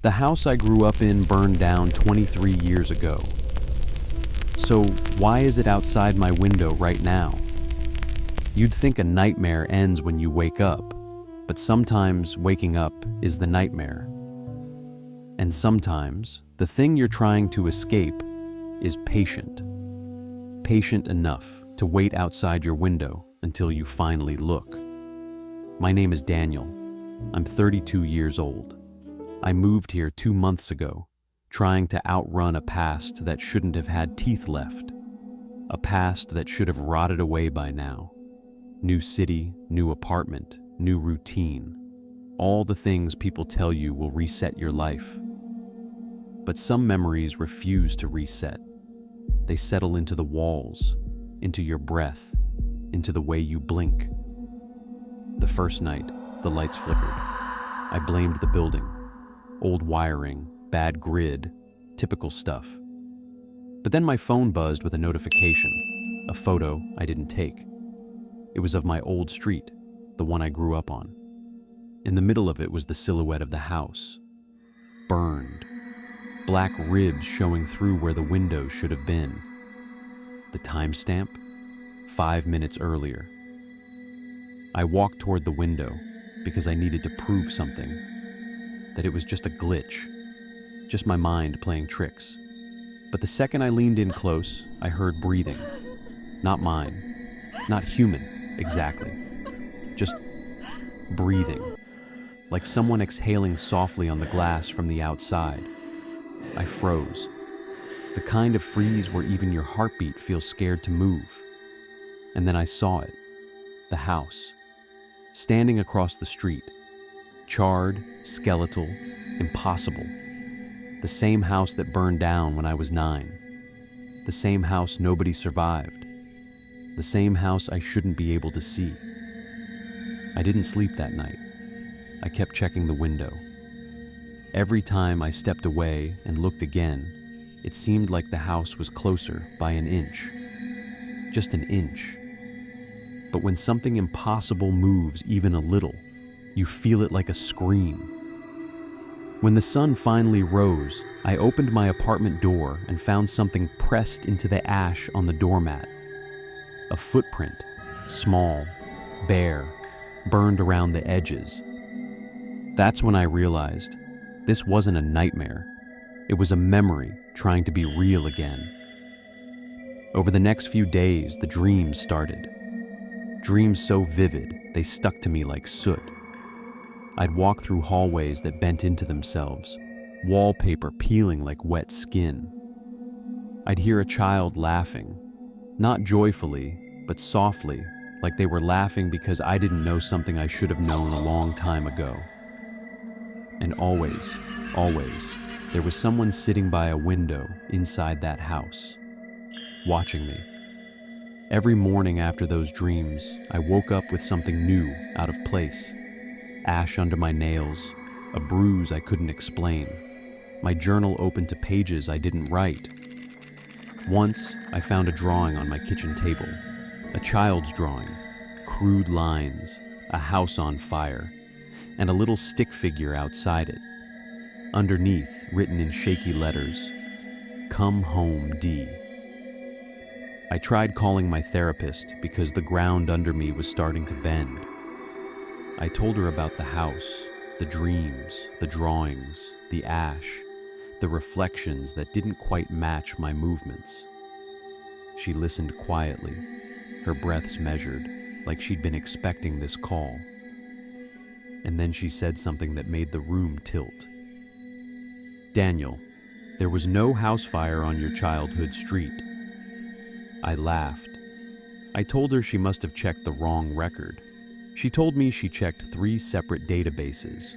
The house I grew up in burned down 23 years ago. So why is it outside my window right now? You'd think a nightmare ends when you wake up, but sometimes waking up is the nightmare. And sometimes the thing you're trying to escape is patient. Patient enough to wait outside your window until you finally look. My name is Daniel. I'm 32 years old. I moved here 2 months ago, trying to outrun a past that shouldn't have had teeth left. A past that should have rotted away by now. New city, new apartment, new routine. All the things people tell you will reset your life. But some memories refuse to reset. They settle into the walls, into your breath, into the way you blink. The first night, the lights flickered. I blamed the building. Old wiring, bad grid, typical stuff. But then my phone buzzed with a notification, a photo I didn't take. It was of my old street, the one I grew up on. In the middle of it was the silhouette of the house. Burned. Black ribs showing through where the windows should have been. The timestamp? 5 minutes earlier. I walked toward the window because I needed to prove something. That it was just a glitch. Just my mind playing tricks. But the second I leaned in close, I heard breathing. Not mine. Not human, exactly. Just breathing. Like someone exhaling softly on the glass from the outside. I froze. The kind of freeze where even your heartbeat feels scared to move. And then I saw it. The house. Standing across the street. Charred, skeletal, impossible. The same house that burned down when I was 9. The same house nobody survived. The same house I shouldn't be able to see. I didn't sleep that night. I kept checking the window. Every time I stepped away and looked again, it seemed like the house was closer by an inch. Just an inch. But when something impossible moves even a little, you feel it like a scream. When the sun finally rose, I opened my apartment door and found something pressed into the ash on the doormat. A footprint, small, bare, burned around the edges. That's when I realized this wasn't a nightmare. It was a memory trying to be real again. Over the next few days, the dreams started. Dreams so vivid, they stuck to me like soot. I'd walk through hallways that bent into themselves, wallpaper peeling like wet skin. I'd hear a child laughing, not joyfully, but softly, like they were laughing because I didn't know something I should have known a long time ago. And always, there was someone sitting by a window inside that house, watching me. Every morning after those dreams, I woke up with something new out of place. Ash under my nails, a bruise I couldn't explain, my journal open to pages I didn't write. Once, I found a drawing on my kitchen table, a child's drawing, crude lines, a house on fire, and a little stick figure outside it. Underneath, written in shaky letters, "Come home, D." I tried calling my therapist because the ground under me was starting to bend. I told her about the house, the dreams, the drawings, the ash, the reflections that didn't quite match my movements. She listened quietly, her breaths measured, like she'd been expecting this call. And then she said something that made the room tilt. "Daniel, there was no house fire on your childhood street." I laughed. I told her she must have checked the wrong record. She told me she checked 3 separate databases.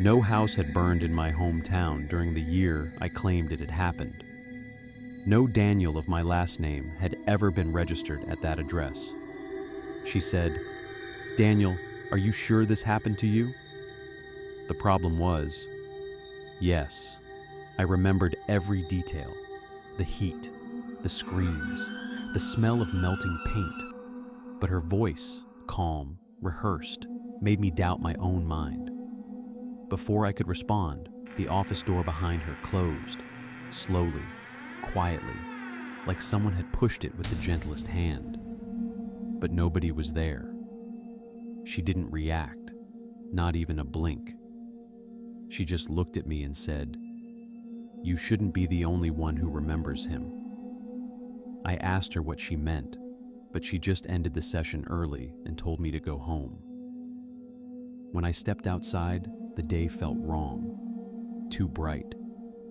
No house had burned in my hometown during the year I claimed it had happened. No Daniel of my last name had ever been registered at that address. She said, "Daniel, are you sure this happened to you?" The problem was, yes, I remembered every detail. The heat, the screams, the smell of melting paint. But her voice, calm, rehearsed, made me doubt my own mind. Before I could respond, The office door behind her closed, slowly, quietly, like someone had pushed it with the gentlest hand. But nobody was there. She didn't react, not even a blink. She just looked at me and said, "You shouldn't be the only one who remembers him." I asked her what she meant, but she just ended the session early and told me to go home. When I stepped outside, the day felt wrong. Too bright,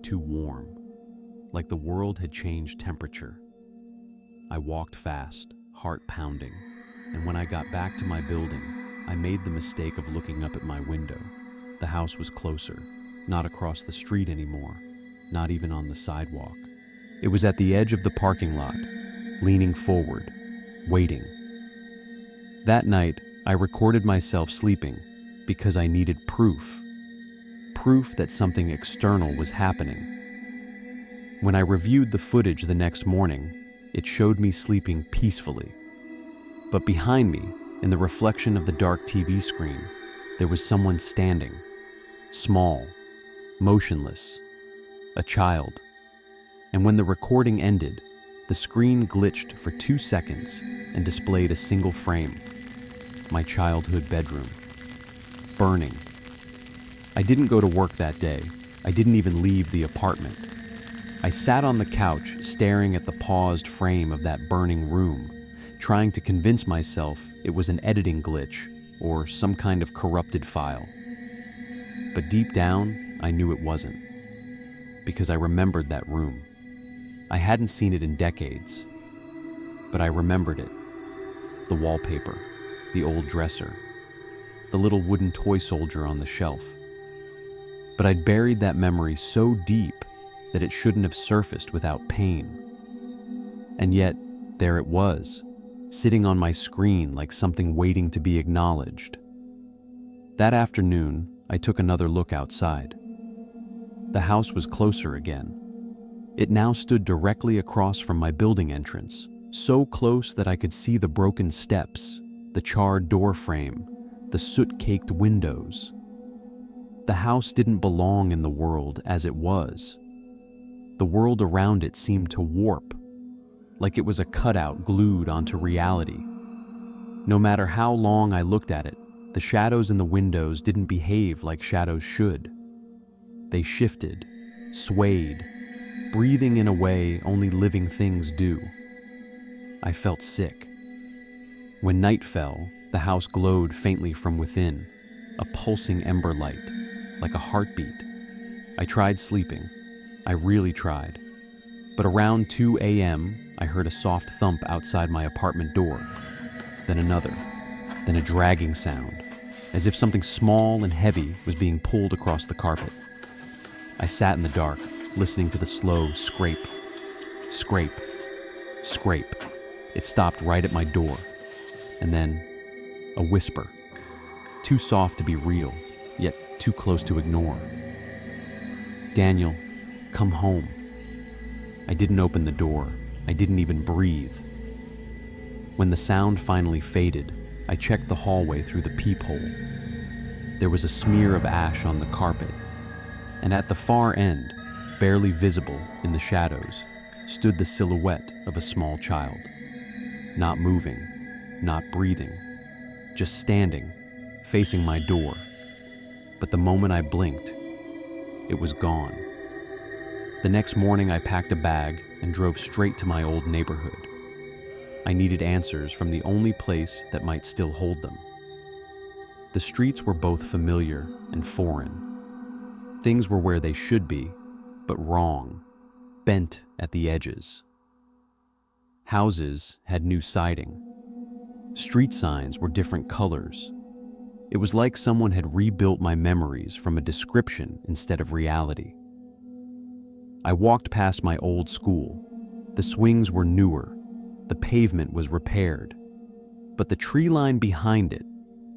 too warm, like the world had changed temperature. I walked fast, heart pounding, and when I got back to my building, I made the mistake of looking up at my window. The house was closer, not across the street anymore, not even on the sidewalk. It was at the edge of the parking lot, leaning forward, waiting. That night, I recorded myself sleeping because I needed proof that something external was happening. When I reviewed the footage the next morning, it showed me sleeping peacefully. But behind me, in the reflection of the dark TV screen, there was someone standing, small, motionless, a child. And when the recording ended, the screen glitched for 2 seconds and displayed a single frame, my childhood bedroom, burning. I didn't go to work that day. I didn't even leave the apartment. I sat on the couch staring at the paused frame of that burning room, trying to convince myself it was an editing glitch or some kind of corrupted file. But deep down, I knew it wasn't, because I remembered that room. I hadn't seen it in decades, but I remembered it. The wallpaper, the old dresser, the little wooden toy soldier on the shelf. But I'd buried that memory so deep that it shouldn't have surfaced without pain. And yet, there it was, sitting on my screen like something waiting to be acknowledged. That afternoon, I took another look outside. The house was closer again. It now stood directly across from my building entrance, so close that I could see the broken steps, the charred door frame, the soot-caked windows. The house didn't belong in the world as it was. The world around it seemed to warp, like it was a cutout glued onto reality. No matter how long I looked at it, the shadows in the windows didn't behave like shadows should. They shifted, swayed, breathing in a way only living things do. I felt sick. When night fell, the house glowed faintly from within, a pulsing ember light, like a heartbeat. I tried sleeping. I really tried. But around 2 a.m., I heard a soft thump outside my apartment door. Then another. Then a dragging sound, as if something small and heavy was being pulled across the carpet. I sat in the dark, listening to the slow scrape, scrape, scrape. It stopped right at my door. And then, a whisper. Too soft to be real, yet too close to ignore. "Daniel, come home." I didn't open the door. I didn't even breathe. When the sound finally faded, I checked the hallway through the peephole. There was a smear of ash on the carpet, and at the far end, barely visible in the shadows, stood the silhouette of a small child. Not moving, not breathing, just standing, facing my door. But the moment I blinked, it was gone. The next morning I packed a bag and drove straight to my old neighborhood. I needed answers from the only place that might still hold them. The streets were both familiar and foreign. Things were where they should be, but wrong, bent at the edges. Houses had new siding. Street signs were different colors. It was like someone had rebuilt my memories from a description instead of reality. I walked past my old school. The swings were newer. The pavement was repaired. But the tree line behind it,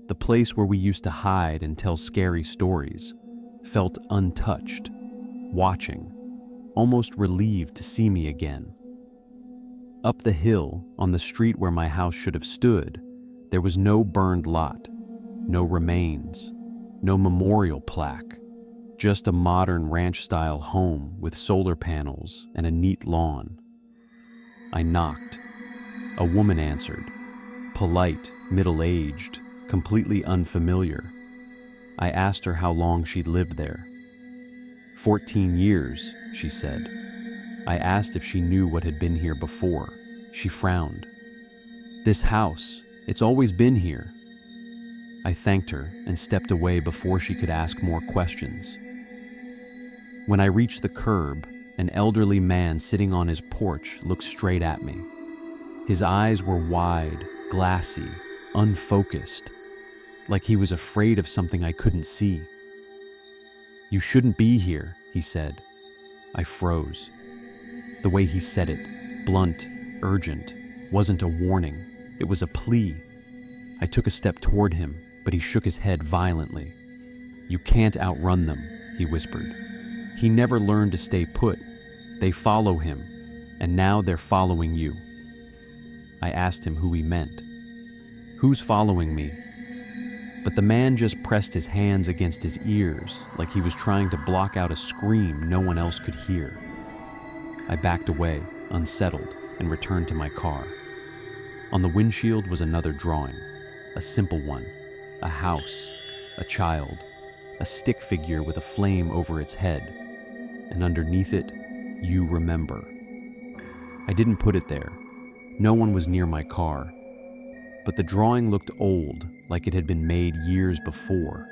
the place where we used to hide and tell scary stories, felt untouched, watching, almost relieved to see me again. Up the hill, on the street where my house should have stood, there was no burned lot, no remains, no memorial plaque, Just a modern ranch-style home with solar panels and a neat lawn. I knocked. A woman answered, polite, middle-aged, completely unfamiliar. I asked her how long she'd lived there. 14 years, she said. I asked if she knew what had been here before. She frowned. This house, it's always been here. I thanked her and stepped away before she could ask more questions. When I reached the curb, an elderly man sitting on his porch looked straight at me. His eyes were wide, glassy, unfocused, like he was afraid of something I couldn't see. You shouldn't be here, he said. I froze. The way he said it, blunt, urgent, wasn't a warning. It was a plea. I took a step toward him, but he shook his head violently. You can't outrun them, he whispered. He never learned to stay put. They follow him, and now they're following you. I asked him who he meant. Who's following me? But the man just pressed his hands against his ears like he was trying to block out a scream no one else could hear. I backed away, unsettled, and returned to my car. On the windshield was another drawing, a simple one, a house, a child, a stick figure with a flame over its head, and underneath it, you remember. I didn't put it there. No one was near my car, but the drawing looked old, like it had been made years before.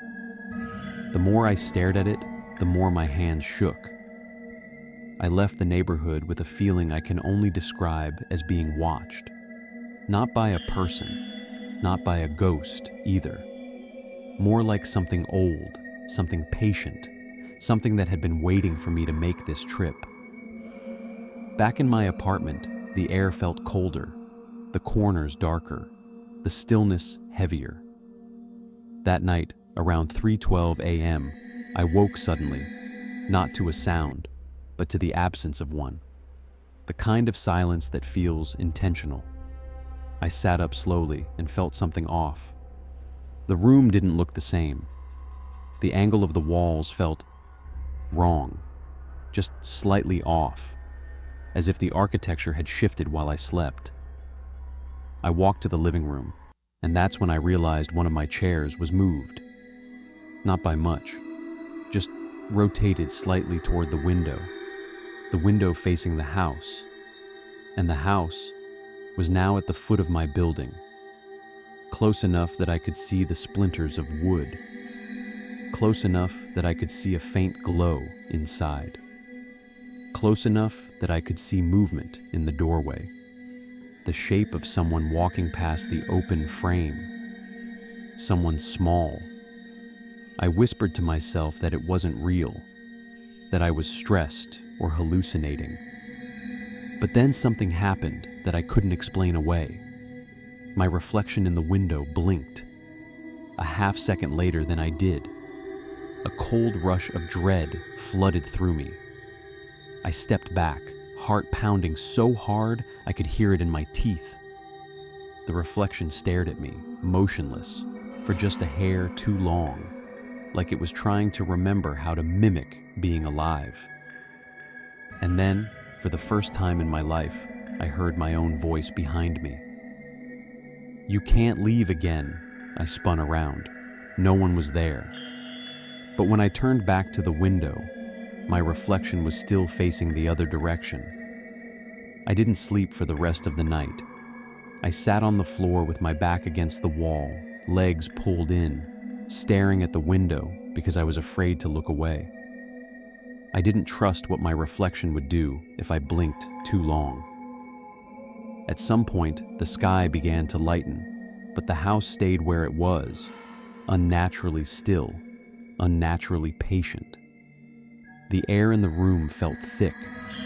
The more I stared at it, the more my hands shook. I left the neighborhood with a feeling I can only describe as being watched. Not by a person, not by a ghost either. More like something old, something patient, something that had been waiting for me to make this trip. Back in my apartment, the air felt colder, the corners darker, the stillness heavier. That night, around 3:12 a.m., I woke suddenly, not to a sound, but to the absence of one. The kind of silence that feels intentional. I sat up slowly and felt something off. The room didn't look the same. The angle of the walls felt wrong, just slightly off, as if the architecture had shifted while I slept. I walked to the living room, and that's when I realized one of my chairs was moved. Not by much, just rotated slightly toward the window facing the house, and the house was now at the foot of my building, close enough that I could see the splinters of wood, close enough that I could see a faint glow inside, close enough that I could see movement in the doorway, the shape of someone walking past the open frame, someone small. I whispered to myself that it wasn't real, that I was stressed or hallucinating. But then something happened that I couldn't explain away. My reflection in the window blinked. A half second later than I did. A cold rush of dread flooded through me. I stepped back, heart pounding so hard I could hear it in my teeth. The reflection stared at me, motionless, for just a hair too long, like it was trying to remember how to mimic being alive. And then, for the first time in my life, I heard my own voice behind me. You can't leave again. I spun around. No one was there. But when I turned back to the window, my reflection was still facing the other direction. I didn't sleep for the rest of the night. I sat on the floor with my back against the wall, legs pulled in, staring at the window because I was afraid to look away. I didn't trust what my reflection would do if I blinked too long. At some point, the sky began to lighten, but the house stayed where it was, unnaturally still, unnaturally patient. The air in the room felt thick,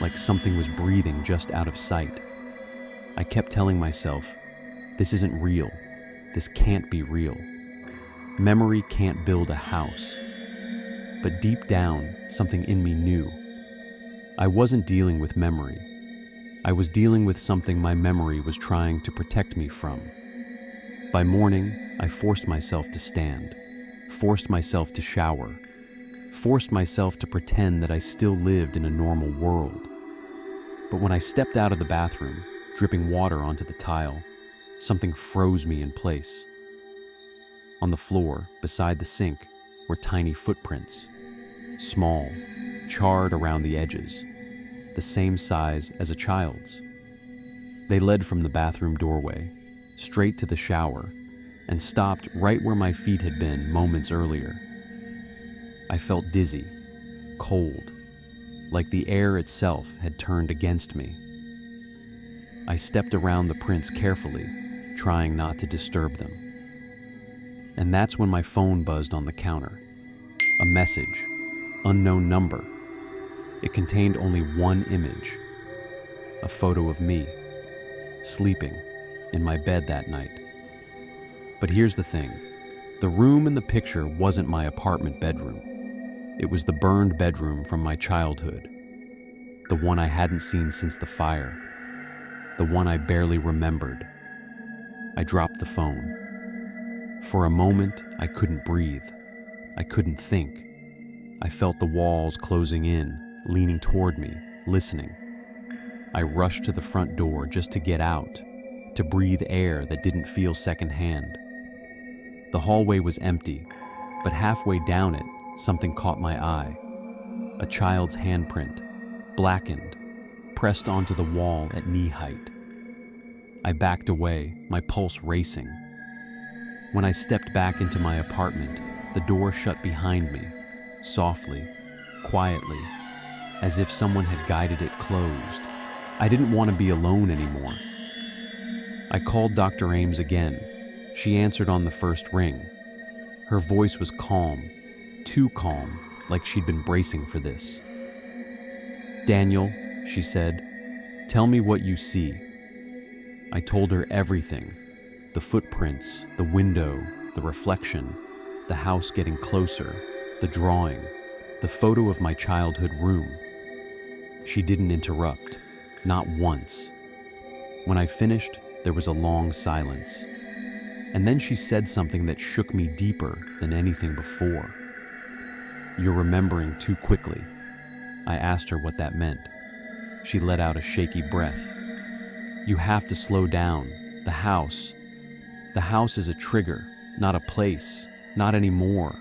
like something was breathing just out of sight. I kept telling myself, this isn't real. This can't be real. Memory can't build a house. But deep down, something in me knew. I wasn't dealing with memory. I was dealing with something my memory was trying to protect me from. By morning, I forced myself to stand, forced myself to shower, forced myself to pretend that I still lived in a normal world. But when I stepped out of the bathroom, dripping water onto the tile, something froze me in place. On the floor, beside the sink, were tiny footprints, small, charred around the edges, the same size as a child's. They led from the bathroom doorway, straight to the shower, and stopped right where my feet had been moments earlier. I felt dizzy, cold, like the air itself had turned against me. I stepped around the prints carefully, trying not to disturb them. And that's when my phone buzzed on the counter. A message, unknown number. It contained only one image, a photo of me, sleeping in my bed that night. But here's the thing, the room in the picture wasn't my apartment bedroom. It was the burned bedroom from my childhood, the one I hadn't seen since the fire, the one I barely remembered. I dropped the phone. For a moment, I couldn't breathe. I couldn't think. I felt the walls closing in, leaning toward me, listening. I rushed to the front door just to get out, to breathe air that didn't feel secondhand. The hallway was empty, but halfway down it, something caught my eye. A child's handprint, blackened, pressed onto the wall at knee height. I backed away, my pulse racing. When I stepped back into my apartment, the door shut behind me, softly, quietly, as if someone had guided it closed. I didn't want to be alone anymore. I called Dr. Ames again. She answered on the first ring. Her voice was calm, too calm, like she'd been bracing for this. "Daniel," she said, "tell me what you see." I told her everything. The footprints, the window, the reflection, the house getting closer, the drawing, the photo of my childhood room. She didn't interrupt, not once. When I finished, there was a long silence. And then she said something that shook me deeper than anything before. "You're remembering too quickly." I asked her what that meant. She let out a shaky breath. "You have to slow down. The house is a trigger, not a place, not anymore."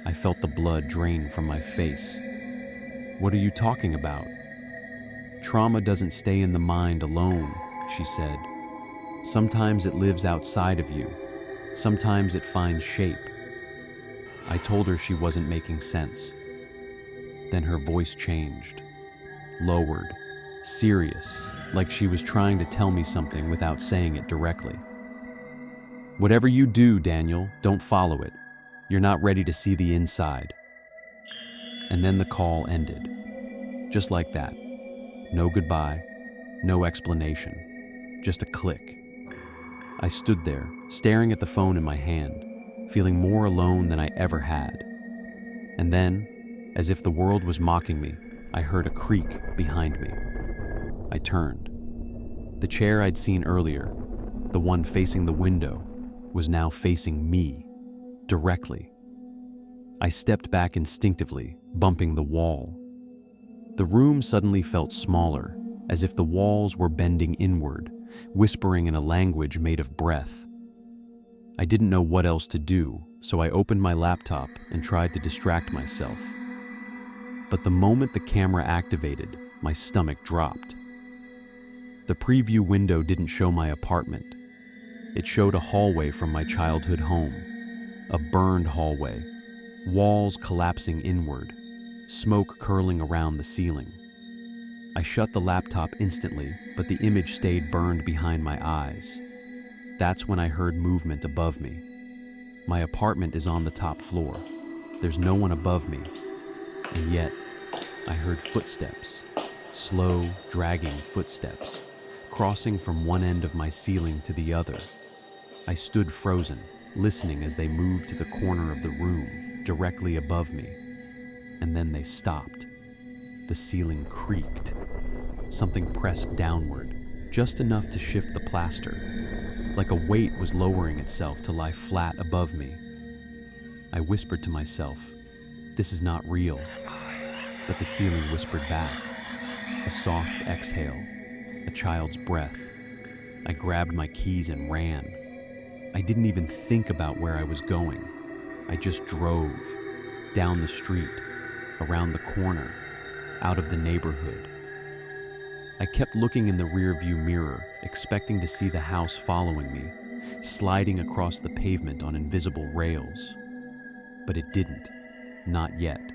I felt the blood drain from my face. "What are you talking about?" "Trauma doesn't stay in the mind alone," she said. "Sometimes it lives outside of you. Sometimes it finds shape." I told her she wasn't making sense. Then her voice changed, lowered, serious, like she was trying to tell me something without saying it directly. "Whatever you do, Daniel, don't follow it. You're not ready to see the inside." And then the call ended. Just like that. No goodbye, no explanation, just a click. I stood there, staring at the phone in my hand, feeling more alone than I ever had. And then, as if the world was mocking me, I heard a creak behind me. I turned. The chair I'd seen earlier, the one facing the window, was now facing me, directly. I stepped back instinctively, bumping the wall. The room suddenly felt smaller, as if the walls were bending inward, whispering in a language made of breath. I didn't know what else to do, so I opened my laptop and tried to distract myself. But the moment the camera activated, my stomach dropped. The preview window didn't show my apartment. It showed a hallway from my childhood home, a burned hallway, walls collapsing inward, smoke curling around the ceiling. I shut the laptop instantly, but the image stayed burned behind my eyes. That's when I heard movement above me. My apartment is on the top floor. There's no one above me. And yet, I heard footsteps, slow, dragging footsteps, crossing from one end of my ceiling to the other. I stood frozen, listening as they moved to the corner of the room, directly above me. And then they stopped. The ceiling creaked. Something pressed downward, just enough to shift the plaster, like a weight was lowering itself to lie flat above me. I whispered to myself, "This is not real." But the ceiling whispered back. A soft exhale, a child's breath. I grabbed my keys and ran. I didn't even think about where I was going. I just drove, down the street, around the corner, out of the neighborhood. I kept looking in the rearview mirror, expecting to see the house following me, sliding across the pavement on invisible rails. But it didn't, not yet.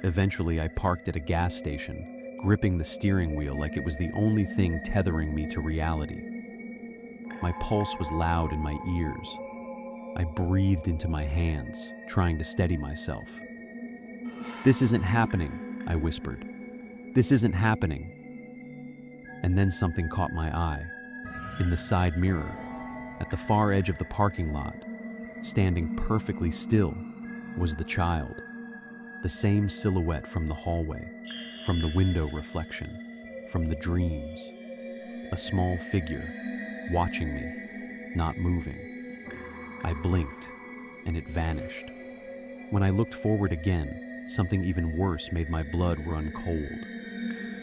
Eventually, I parked at a gas station, gripping the steering wheel like it was the only thing tethering me to reality. My pulse was loud in my ears. I breathed into my hands, trying to steady myself. "This isn't happening," I whispered. "This isn't happening." And then something caught my eye. In the side mirror, at the far edge of the parking lot, standing perfectly still, was the child. The same silhouette from the hallway, from the window reflection, from the dreams. A small figure, watching me, not moving. I blinked, and it vanished. When I looked forward again, something even worse made my blood run cold.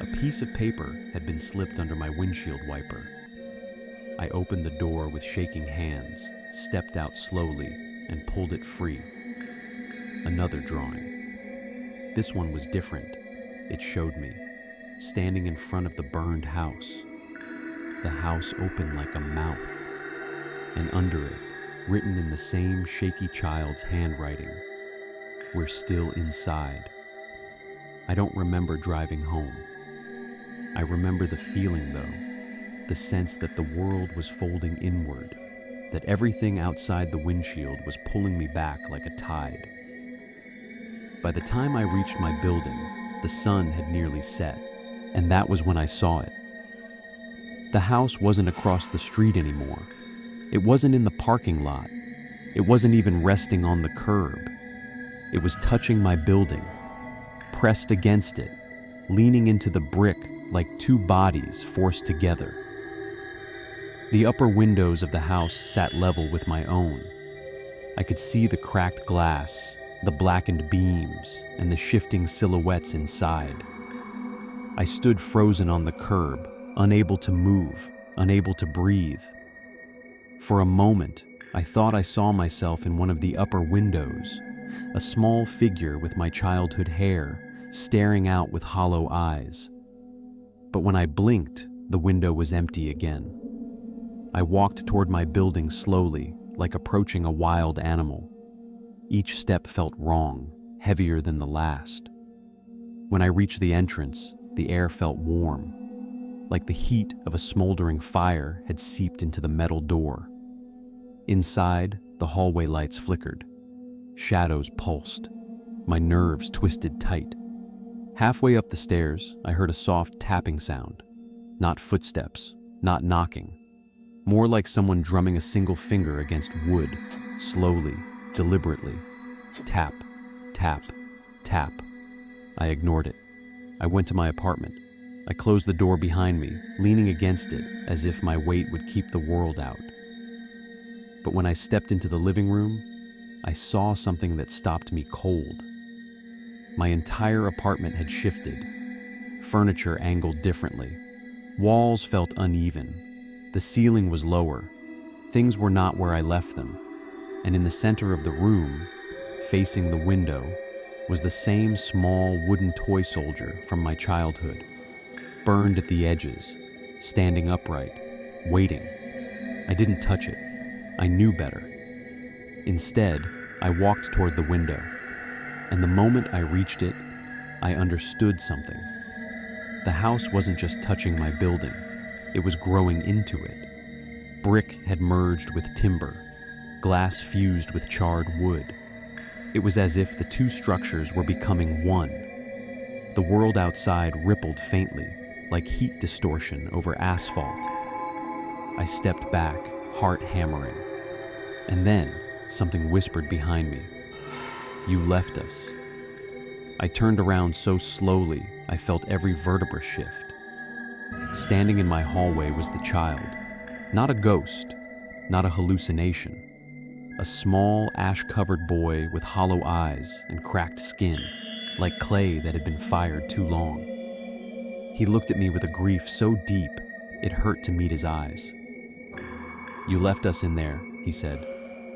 A piece of paper had been slipped under my windshield wiper. I opened the door with shaking hands, stepped out slowly, and pulled it free. Another drawing. This one was different. It showed me, standing in front of the burned house. The house opened like a mouth, and under it, written in the same shaky child's handwriting, "We're still inside." I don't remember driving home. I remember the feeling, though, the sense that the world was folding inward, that everything outside the windshield was pulling me back like a tide. By the time I reached my building, the sun had nearly set, and that was when I saw it. The house wasn't across the street anymore. It wasn't in the parking lot. It wasn't even resting on the curb. It was touching my building, pressed against it, leaning into the brick like two bodies forced together. The upper windows of the house sat level with my own. I could see the cracked glass, the blackened beams, and the shifting silhouettes inside. I stood frozen on the curb, unable to move, unable to breathe. For a moment, I thought I saw myself in one of the upper windows, a small figure with my childhood hair, staring out with hollow eyes. But when I blinked, the window was empty again. I walked toward my building slowly, like approaching a wild animal. Each step felt wrong, heavier than the last. When I reached the entrance, the air felt warm, like the heat of a smoldering fire had seeped into the metal door. Inside, the hallway lights flickered. Shadows pulsed. My nerves twisted tight. Halfway up the stairs, I heard a soft tapping sound. Not footsteps, not knocking. More like someone drumming a single finger against wood, slowly, deliberately. Tap, tap, tap. I ignored it. I went to my apartment. I closed the door behind me, leaning against it as if my weight would keep the world out. But when I stepped into the living room, I saw something that stopped me cold. My entire apartment had shifted. Furniture angled differently. Walls felt uneven. The ceiling was lower. Things were not where I left them. And in the center of the room, facing the window, was the same small wooden toy soldier from my childhood, burned at the edges, standing upright, waiting. I didn't touch it. I knew better. Instead, I walked toward the window, and the moment I reached it, I understood something. The house wasn't just touching my building, it was growing into it. Brick had merged with timber, glass fused with charred wood. It was as if the two structures were becoming one. The world outside rippled faintly, like heat distortion over asphalt. I stepped back, heart hammering. And then, something whispered behind me. "You left us." I turned around so slowly, I felt every vertebra shift. Standing in my hallway was the child. Not a ghost, not a hallucination. A small, ash-covered boy with hollow eyes and cracked skin, like clay that had been fired too long. He looked at me with a grief so deep, it hurt to meet his eyes. "You left us in there," he said.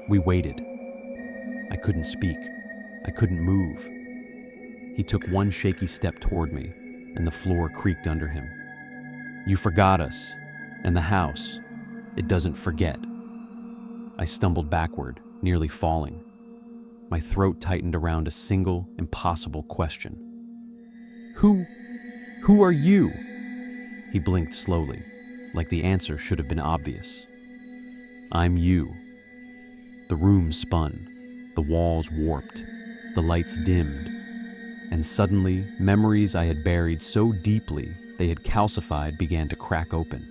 "We waited." I couldn't speak. I couldn't move. He took one shaky step toward me, and the floor creaked under him. "You forgot us, and the house, it doesn't forget." I stumbled backward, nearly falling. My throat tightened around a single, impossible question. Who are you?" He blinked slowly, like the answer should have been obvious. "I'm you." The room spun, the walls warped, the lights dimmed, and suddenly, memories I had buried so deeply they had calcified began to crack open.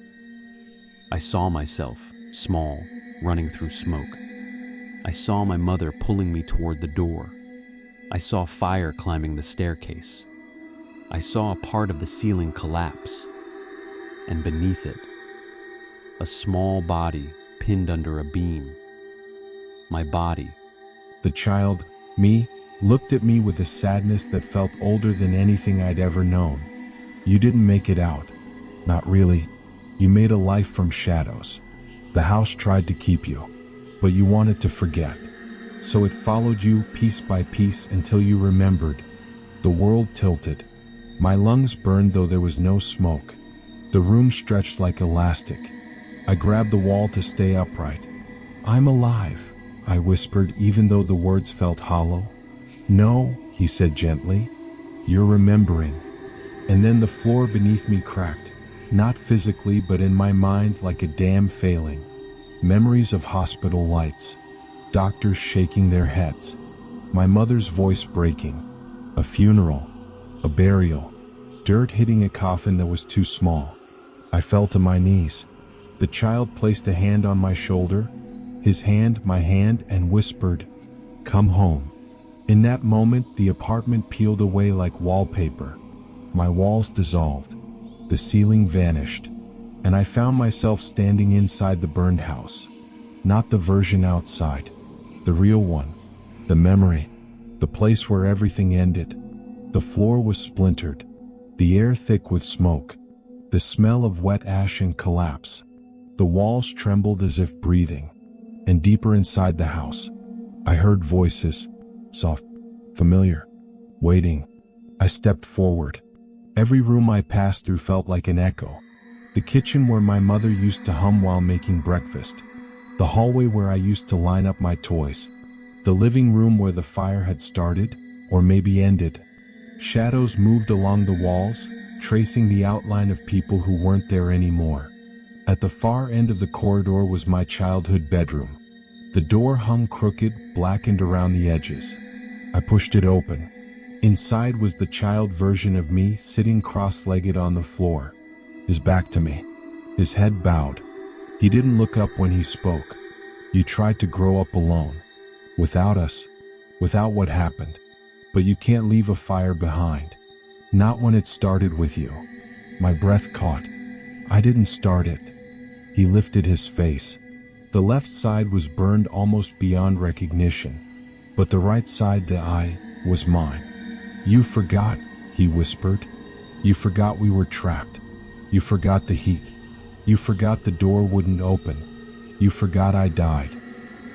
I saw myself, small, running through smoke. I saw my mother pulling me toward the door. I saw fire climbing the staircase. I saw a part of the ceiling collapse, and beneath it, a small body pinned under a beam. My body. The child, me, looked at me with a sadness that felt older than anything I'd ever known. "You didn't make it out. Not really. You made a life from shadows. The house tried to keep you, but you wanted to forget. So it followed you piece by piece until you remembered." The world tilted. My lungs burned though there was no smoke. The room stretched like elastic. I grabbed the wall to stay upright. "I'm alive," I whispered, even though the words felt hollow. "No," he said gently. "You're remembering." And then the floor beneath me cracked, not physically but in my mind, like a dam failing. Memories of hospital lights, doctors shaking their heads, my mother's voice breaking, a funeral, a burial, dirt hitting a coffin that was too small. I fell to my knees. The child placed a hand on my shoulder, his hand my hand, and whispered, "Come home." In that moment, the apartment peeled away like wallpaper. My walls dissolved, the ceiling vanished, and I found myself standing inside the burned house. Not the version outside, the real one, the memory, the place where everything ended. The floor was splintered, the air thick with smoke, the smell of wet ash and collapse. The walls trembled as if breathing, and deeper inside the house, I heard voices, soft, familiar, waiting. I stepped forward. Every room I passed through felt like an echo. The kitchen where my mother used to hum while making breakfast. The hallway where I used to line up my toys. The living room where the fire had started, or maybe ended. Shadows moved along the walls, tracing the outline of people who weren't there anymore. At the far end of the corridor was my childhood bedroom. The door hung crooked, blackened around the edges. I pushed it open. Inside was the child version of me sitting cross-legged on the floor, his back to me, his head bowed. He didn't look up when he spoke. "You tried to grow up alone, without us, without what happened. But you can't leave a fire behind. Not when it started with you." My breath caught. "I didn't start it." He lifted his face. The left side was burned almost beyond recognition, but the right side, the eye, was mine. "You forgot," he whispered. "You forgot we were trapped. You forgot the heat. You forgot the door wouldn't open. You forgot I died."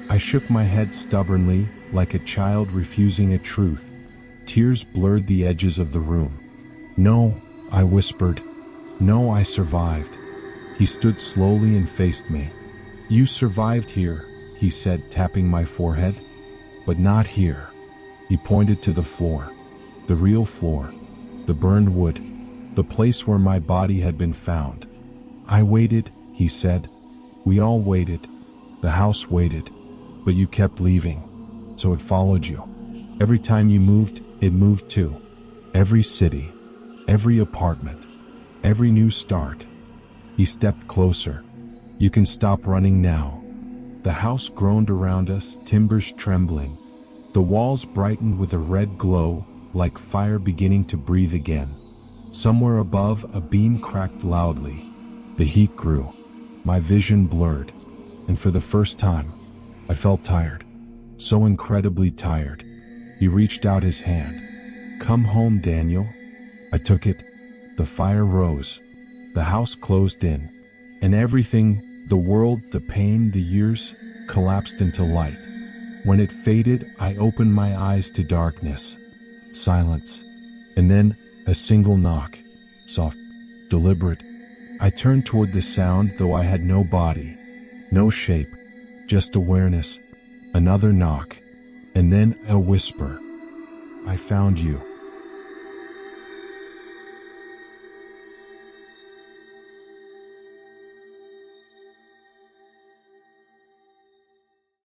I shook my head stubbornly, like a child refusing a truth. Tears blurred the edges of the room. "No," I whispered. "No, I survived." He stood slowly and faced me. "You survived here," he said, tapping my forehead. "But not here." He pointed to the floor. The real floor. The burned wood. The place where my body had been found. "I waited," he said. "We all waited. The house waited. But you kept leaving. So it followed you. Every time you moved, it moved too. Every city. Every apartment. Every new start." He stepped closer. "You can stop running now." The house groaned around us, timbers trembling. The walls brightened with a red glow, like fire beginning to breathe again. Somewhere above, a beam cracked loudly. The heat grew. My vision blurred. And for the first time, I felt tired. So incredibly tired. He reached out his hand. "Come home, Daniel." I took it. The fire rose. The house closed in. And everything, the world, the pain, the years, collapsed into light. When it faded, I opened my eyes to darkness. Silence. And then, a single knock. Soft, deliberate. I turned toward the sound, though I had no body, no shape, just awareness. Another knock. And then a whisper. "I found you."